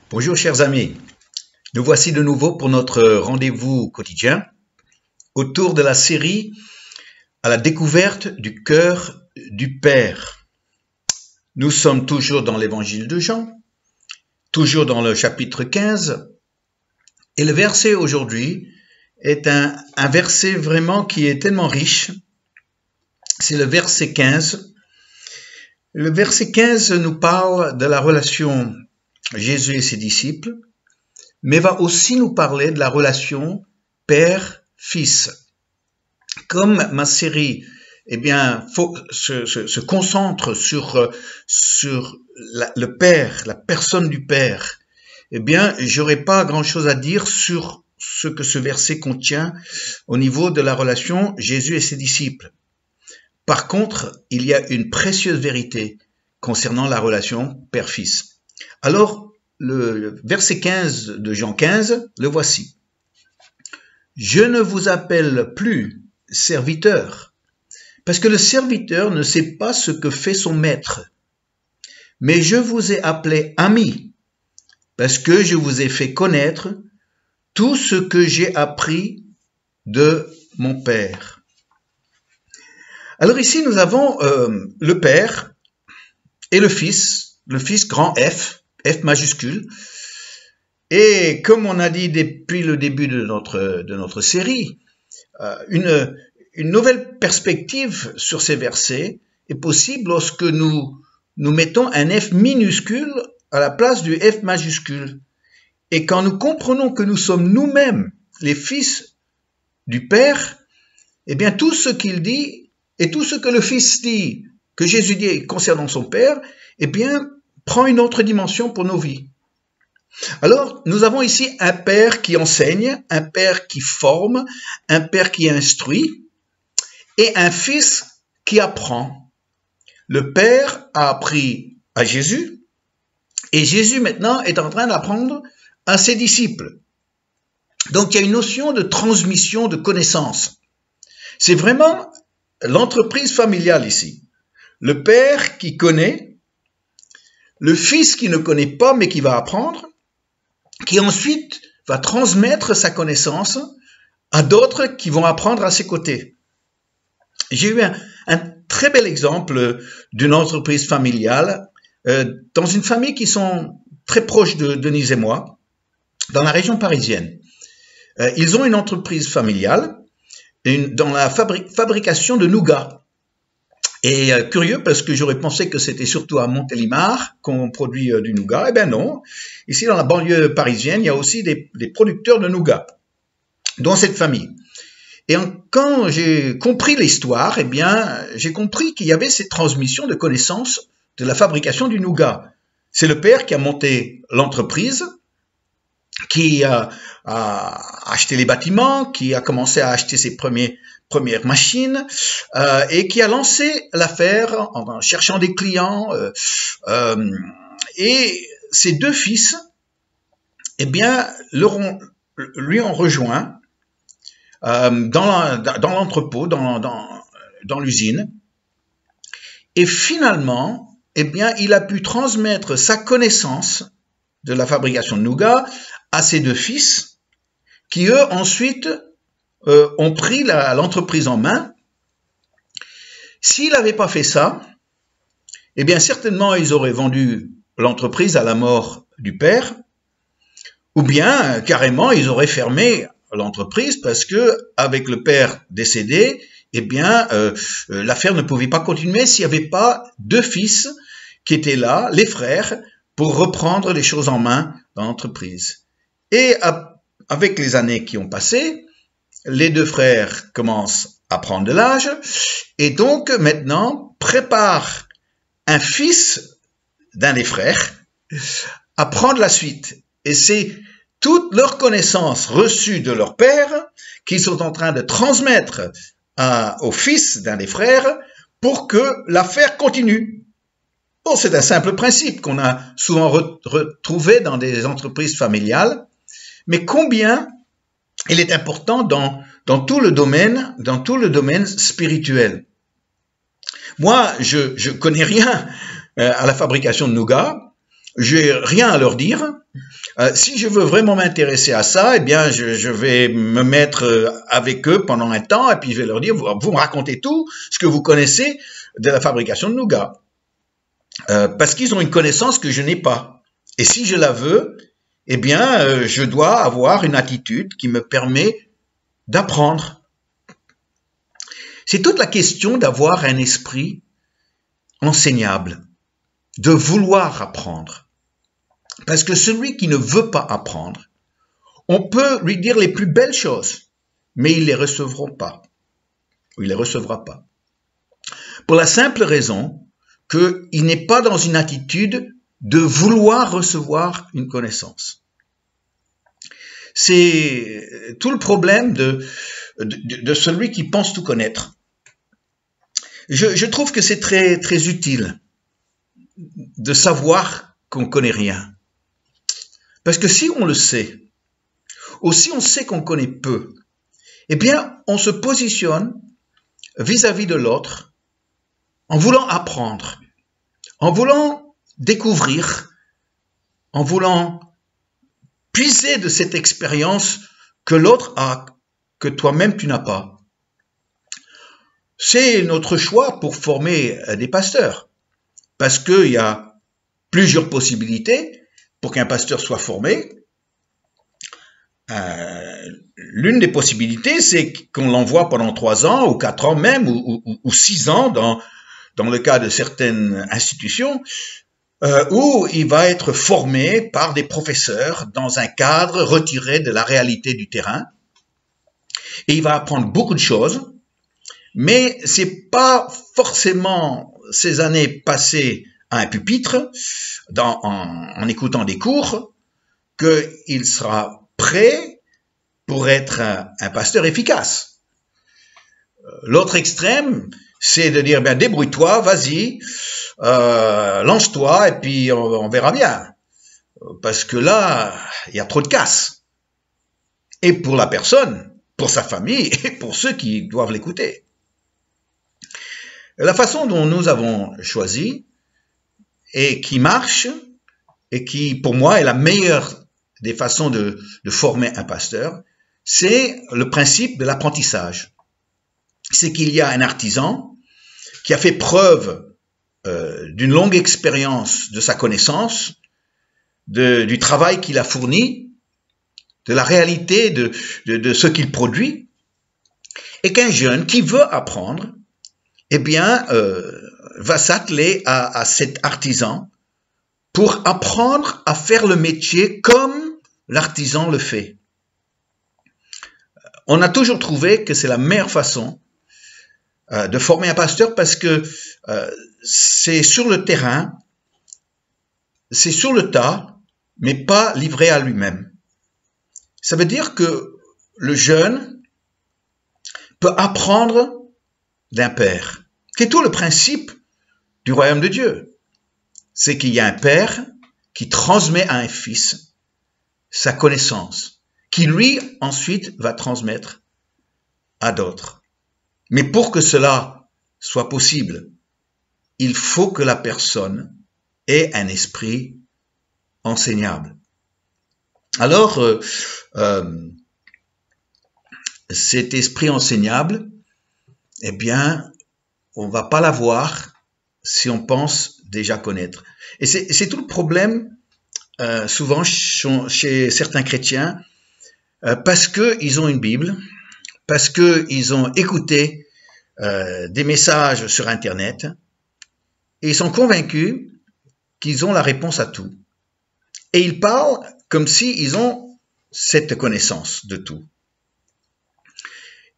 Bonjour chers amis, nous voici de nouveau pour notre rendez-vous quotidien autour de la série à la découverte du cœur du Père. Nous sommes toujours dans l'évangile de Jean, toujours dans le chapitre 15, et le verset aujourd'hui est un verset vraiment qui est tellement riche. C'est le verset 15. Le verset 15 nous parle de la relation Jésus et ses disciples, mais va aussi nous parler de la relation Père-Fils. Comme ma série se concentre sur le Père, la personne du Père, j'aurais pas grand-chose à dire sur ce que ce verset contient au niveau de la relation Jésus et ses disciples. Par contre, il y a une précieuse vérité concernant la relation Père-Fils. Alors, le verset 15 de Jean 15, le voici. « Je ne vous appelle plus serviteur, parce que le serviteur ne sait pas ce que fait son maître. Mais je vous ai appelé ami, parce que je vous ai fait connaître tout ce que j'ai appris de mon Père. » Alors ici, nous avons le Père et le Fils grand F, F majuscule. Et comme on a dit depuis le début de notre série, une nouvelle perspective sur ces versets est possible lorsque nous mettons un F minuscule à la place du F majuscule. Et quand nous comprenons que nous sommes nous-mêmes les fils du Père, tout ce qu'il dit et tout ce que le Fils dit, que Jésus dit concernant son Père, prend une autre dimension pour nos vies. Alors, nous avons ici un Père qui enseigne, un Père qui forme, un Père qui instruit, et un Fils qui apprend. Le Père a appris à Jésus, et Jésus maintenant est en train d'apprendre à ses disciples. Donc, il y a une notion de transmission de connaissances. C'est vraiment l'entreprise familiale ici. Le Père qui connaît, le Fils qui ne connaît pas mais qui va apprendre, qui ensuite va transmettre sa connaissance à d'autres qui vont apprendre à ses côtés. J'ai eu un très bel exemple d'une entreprise familiale dans une famille qui sont très proches de Denise et moi, dans la région parisienne. Ils ont une entreprise familiale dans la fabrication de nougat. Et curieux parce que j'aurais pensé que c'était surtout à Montélimar qu'on produit du nougat. Eh bien non, ici dans la banlieue parisienne, il y a aussi des producteurs de nougat dans cette famille. Et quand j'ai compris l'histoire, j'ai compris qu'il y avait cette transmission de connaissances de la fabrication du nougat. C'est le père qui a monté l'entreprise, qui a acheté les bâtiments, qui a commencé à acheter ses premières machines et qui a lancé l'affaire en cherchant des clients. Et ses deux fils, lui ont rejoint dans l'entrepôt, dans l'usine. Et finalement, il a pu transmettre sa connaissance de la fabrication de nougat à ses deux fils, qui eux ensuite ont pris l'entreprise en main. S'il n'avait pas fait ça, certainement ils auraient vendu l'entreprise à la mort du père, ou bien carrément ils auraient fermé l'entreprise parce que avec le père décédé, l'affaire ne pouvait pas continuer s'il n'y avait pas deux fils qui étaient là, les frères, pour reprendre les choses en main dans l'entreprise. Et avec les années qui ont passé, les deux frères commencent à prendre de l'âge et donc maintenant préparent un fils d'un des frères à prendre la suite. Et c'est toute leur connaissance reçue de leur père qu'ils sont en train de transmettre au fils d'un des frères pour que l'affaire continue. Bon, c'est un simple principe qu'on a souvent retrouvé dans des entreprises familiales, mais combien il est important dans tout le domaine spirituel. Moi, je connais rien à la fabrication de nougat. j'ai rien à leur dire. Si je veux vraiment m'intéresser à ça, eh bien, je vais me mettre avec eux pendant un temps et puis je vais leur dire, vous me racontez tout ce que vous connaissez de la fabrication de nougat. Parce qu'ils ont une connaissance que je n'ai pas. Et si je la veux, eh bien, je dois avoir une attitude qui me permet d'apprendre. C'est toute la question d'avoir un esprit enseignable, de vouloir apprendre. Parce que celui qui ne veut pas apprendre, on peut lui dire les plus belles choses, mais il ne les recevra pas. Il les recevra pas. Pour la simple raison qu'il n'est pas dans une attitude de vouloir recevoir une connaissance. C'est tout le problème de celui qui pense tout connaître. Je trouve que c'est très, très utile de savoir qu'on ne connaît rien. Parce que si on le sait, ou si on sait qu'on connaît peu, eh bien, on se positionne vis-à-vis de l'autre en voulant apprendre, en voulant découvrir, en voulant puiser de cette expérience que l'autre a, que toi-même tu n'as pas. C'est notre choix pour former des pasteurs, parce qu'il y a plusieurs possibilités pour qu'un pasteur soit formé. L'une des possibilités, c'est qu'on l'envoie pendant 3 ans, ou 4 ans même, ou 6 ans dans le cas de certaines institutions, où il va être formé par des professeurs dans un cadre retiré de la réalité du terrain. Et il va apprendre beaucoup de choses, mais c'est pas forcément ces années passées à un pupitre, en écoutant des cours, qu'il sera prêt pour être un pasteur efficace. L'autre extrême, c'est de dire, ben, débrouille-toi, vas-y, lance-toi, et puis on verra bien. Parce que là, il y a trop de casse. Et pour la personne, pour sa famille, et pour ceux qui doivent l'écouter. La façon dont nous avons choisi, et qui marche, et qui, pour moi, est la meilleure des façons de former un pasteur, c'est le principe de l'apprentissage. C'est qu'il y a un artisan qui a fait preuve d'une longue expérience de sa connaissance, du travail qu'il a fourni, de la réalité de ce qu'il produit, et qu'un jeune qui veut apprendre, eh bien, va s'atteler à cet artisan pour apprendre à faire le métier comme l'artisan le fait. On a toujours trouvé que c'est la meilleure façon de former un pasteur parce que c'est sur le terrain, c'est sur le tas, mais pas livré à lui-même. Ça veut dire que le jeune peut apprendre d'un père, qui est tout le principe du royaume de Dieu. C'est qu'il y a un père qui transmet à un fils sa connaissance, qui lui ensuite va transmettre à d'autres. Mais pour que cela soit possible, il faut que la personne ait un esprit enseignable. Alors, cet esprit enseignable, eh bien, on va pas l'avoir si on pense déjà connaître. Et c'est tout le problème, souvent chez certains chrétiens, parce qu'ils ont une Bible, parce qu'ils ont écouté des messages sur Internet, et ils sont convaincus qu'ils ont la réponse à tout. Et ils parlent comme s'ils ont cette connaissance de tout.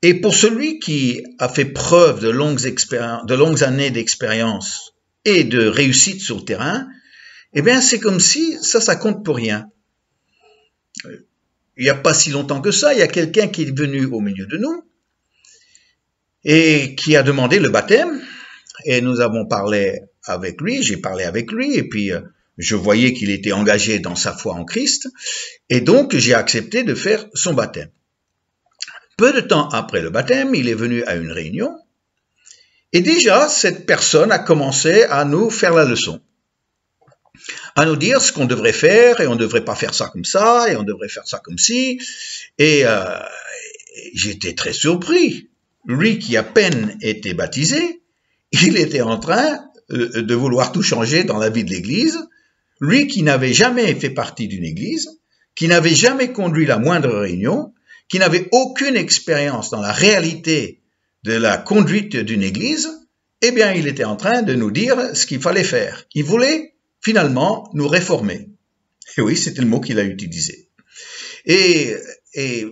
Et pour celui qui a fait preuve de longues années d'expérience et de réussite sur le terrain, eh bien, c'est comme si ça compte pour rien. Il n'y a pas si longtemps que ça, il y a quelqu'un qui est venu au milieu de nous et qui a demandé le baptême. Et nous avons parlé avec lui, j'ai parlé avec lui, et puis je voyais qu'il était engagé dans sa foi en Christ, et donc j'ai accepté de faire son baptême. Peu de temps après le baptême, il est venu à une réunion, et déjà cette personne a commencé à nous faire la leçon. à nous dire ce qu'on devrait faire, et on ne devrait pas faire ça comme ça, et on devrait faire ça comme ci. Et j'étais très surpris. Lui qui à peine était baptisé, il était en train de vouloir tout changer dans la vie de l'Église. Lui qui n'avait jamais fait partie d'une Église, qui n'avait jamais conduit la moindre réunion, qui n'avait aucune expérience dans la réalité de la conduite d'une Église, eh bien, il était en train de nous dire ce qu'il fallait faire. Il voulait finalement nous réformer. Et oui, c'était le mot qu'il a utilisé. Et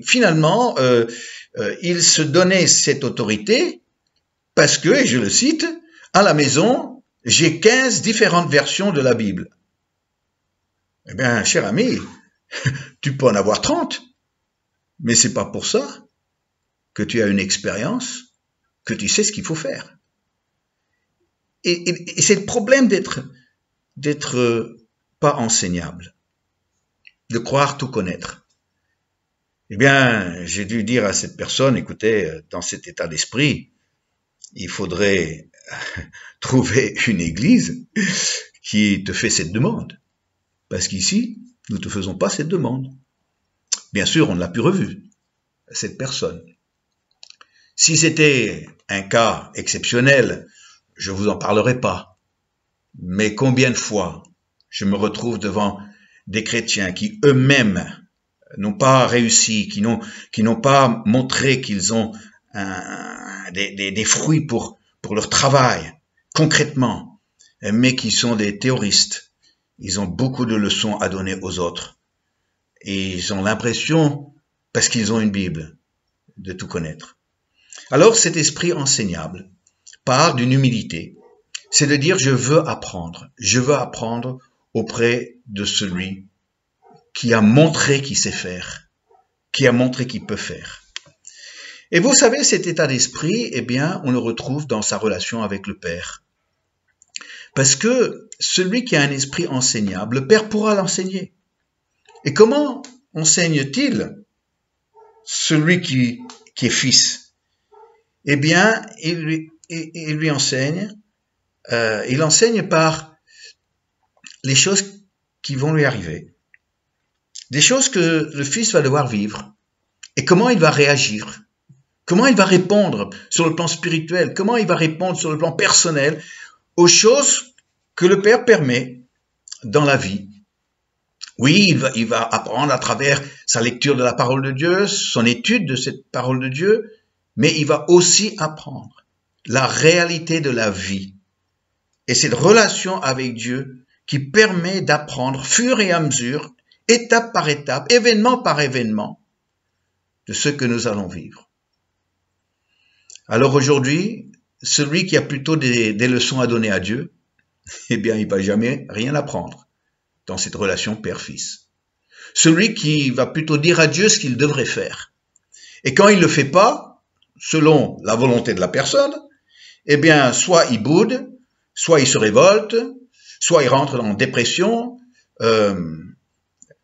finalement, il se donnait cette autorité parce que, et je le cite, à la maison, j'ai 15 différentes versions de la Bible. Eh bien, cher ami, tu peux en avoir 30, mais c'est pas pour ça que tu as une expérience, que tu sais ce qu'il faut faire. Et c'est le problème d'être pas enseignable, de croire tout connaître. Eh bien, j'ai dû dire à cette personne, écoutez, dans cet état d'esprit, il faudrait trouver une église qui te fait cette demande. Parce qu'ici, nous ne te faisons pas cette demande. Bien sûr, on ne l'a plus revue, cette personne. Si c'était un cas exceptionnel, je vous en parlerai pas. Mais combien de fois je me retrouve devant des chrétiens qui eux-mêmes n'ont pas réussi, qui n'ont pas montré qu'ils ont des fruits pour leur travail, concrètement, mais qui sont des théoristes. Ils ont beaucoup de leçons à donner aux autres. Et ils ont l'impression, parce qu'ils ont une Bible, de tout connaître. Alors cet esprit enseignable part d'une humilité. C'est de dire je veux apprendre auprès de celui qui a montré qu'il sait faire, qui a montré qu'il peut faire. Et vous savez, cet état d'esprit, eh bien, on le retrouve dans sa relation avec le Père. Parce que celui qui a un esprit enseignable, le Père pourra l'enseigner. Et comment enseigne-t-il celui qui est fils? Eh bien, il lui enseigne, il enseigne par les choses qui vont lui arriver, des choses que le fils va devoir vivre, et comment il va réagir, comment il va répondre sur le plan spirituel, comment il va répondre sur le plan personnel aux choses que le Père permet dans la vie. Oui, il va apprendre à travers sa lecture de la parole de Dieu, son étude de cette parole de Dieu, mais il va aussi apprendre la réalité de la vie et cette relation avec Dieu qui permet d'apprendre fur et à mesure, étape par étape, événement par événement, de ce que nous allons vivre. Alors aujourd'hui, celui qui a plutôt des leçons à donner à Dieu, eh bien, il ne va jamais rien apprendre dans cette relation père-fils. Celui qui va plutôt dire à Dieu ce qu'il devrait faire. Et quand il ne le fait pas, selon la volonté de la personne, eh bien, soit il boude, soit il se révolte, soit il rentre en dépression,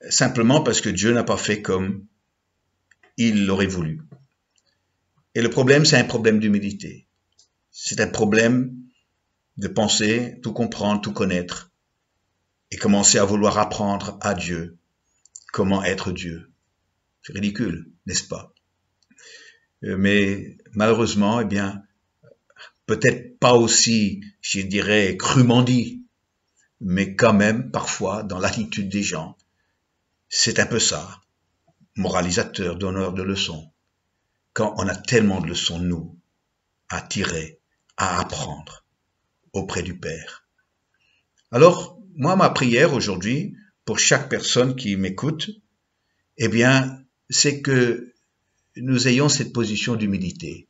simplement parce que Dieu n'a pas fait comme il l'aurait voulu. Et le problème, c'est un problème d'humilité. C'est un problème de penser, tout comprendre, tout connaître, et commencer à vouloir apprendre à Dieu comment être Dieu. C'est ridicule, n'est-ce pas? Mais malheureusement, eh bien, peut-être pas aussi, je dirais, crûment dit, mais quand même, parfois, dans l'attitude des gens, c'est un peu ça, moralisateur, donneur de leçons. Quand on a tellement de leçons, nous, à tirer, à apprendre auprès du Père. Alors, moi, ma prière aujourd'hui, pour chaque personne qui m'écoute, eh bien, c'est que nous ayons cette position d'humilité,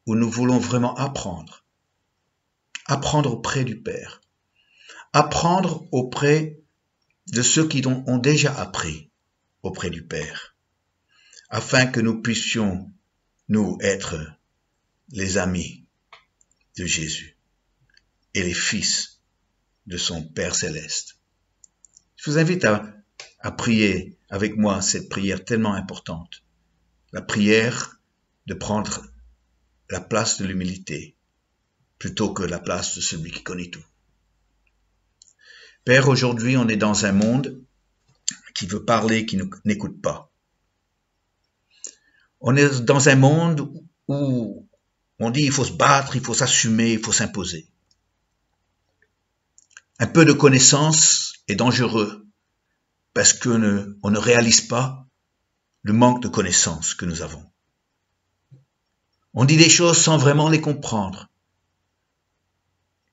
où nous voulons vraiment apprendre auprès du Père, apprendre auprès de ceux qui ont déjà appris auprès du Père, afin que nous puissions, nous, être les amis de Jésus et les fils de son Père céleste. Je vous invite à prier avec moi cette prière tellement importante, la prière de prendre la place de l'humilité plutôt que la place de celui qui connaît tout. Père, aujourd'hui, on est dans un monde qui veut parler, qui n'écoute pas. On est dans un monde où on dit il faut se battre, il faut s'assumer, il faut s'imposer. Un peu de connaissance est dangereux parce qu'on ne réalise pas le manque de connaissance que nous avons. On dit des choses sans vraiment les comprendre.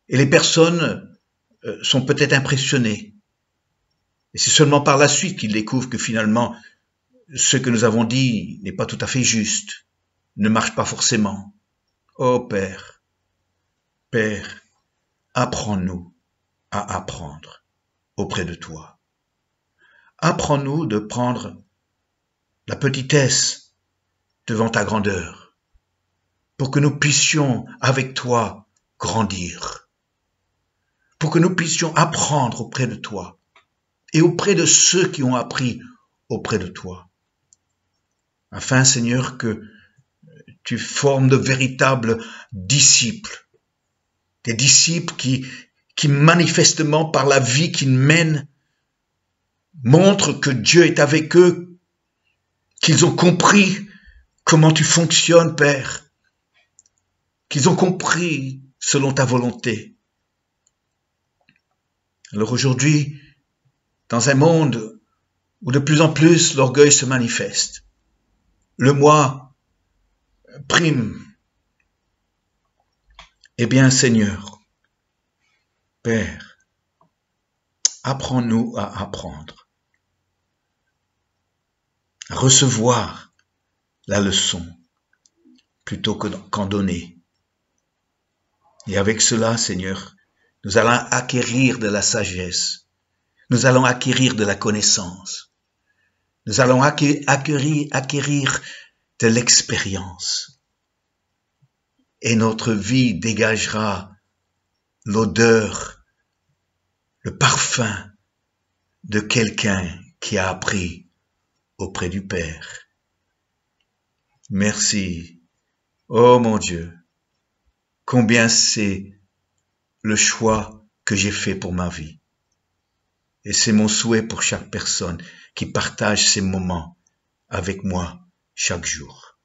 Et les personnes sont peut-être impressionnées. Et c'est seulement par la suite qu'ils découvrent que finalement, ce que nous avons dit n'est pas tout à fait juste, ne marche pas forcément. Oh Père, Père, apprends-nous à apprendre auprès de toi. Apprends-nous de prendre la petitesse devant ta grandeur, pour que nous puissions avec toi grandir, pour que nous puissions apprendre auprès de toi et auprès de ceux qui ont appris auprès de toi, afin, Seigneur, que tu formes de véritables disciples, des disciples qui manifestement par la vie qu'ils mènent montrent que Dieu est avec eux, qu'ils ont compris comment tu fonctionnes, Père, qu'ils ont compris selon ta volonté. Alors aujourd'hui, dans un monde où de plus en plus l'orgueil se manifeste, le moi prime, eh bien Seigneur, Père, apprends-nous à apprendre, à recevoir la leçon plutôt qu'en donner. Et avec cela, Seigneur, nous allons acquérir de la sagesse, nous allons acquérir de la connaissance, nous allons acquérir de l'expérience. Et notre vie dégagera l'odeur, le parfum de quelqu'un qui a appris auprès du Père. Merci. Oh mon Dieu, combien c'est le choix que j'ai fait pour ma vie. Et c'est mon souhait pour chaque personne qui partage ces moments avec moi chaque jour.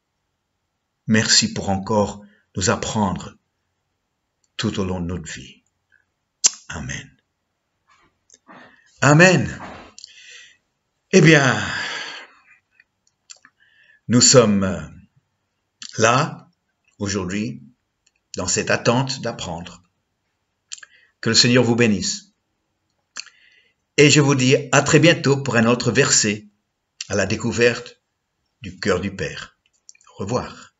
Merci pour encore nous apprendre tout au long de notre vie. Amen. Amen. Eh bien, nous sommes là, aujourd'hui, dans cette attente d'apprendre. Que le Seigneur vous bénisse. Et je vous dis à très bientôt pour un autre verset à la découverte du cœur du Père. Au revoir.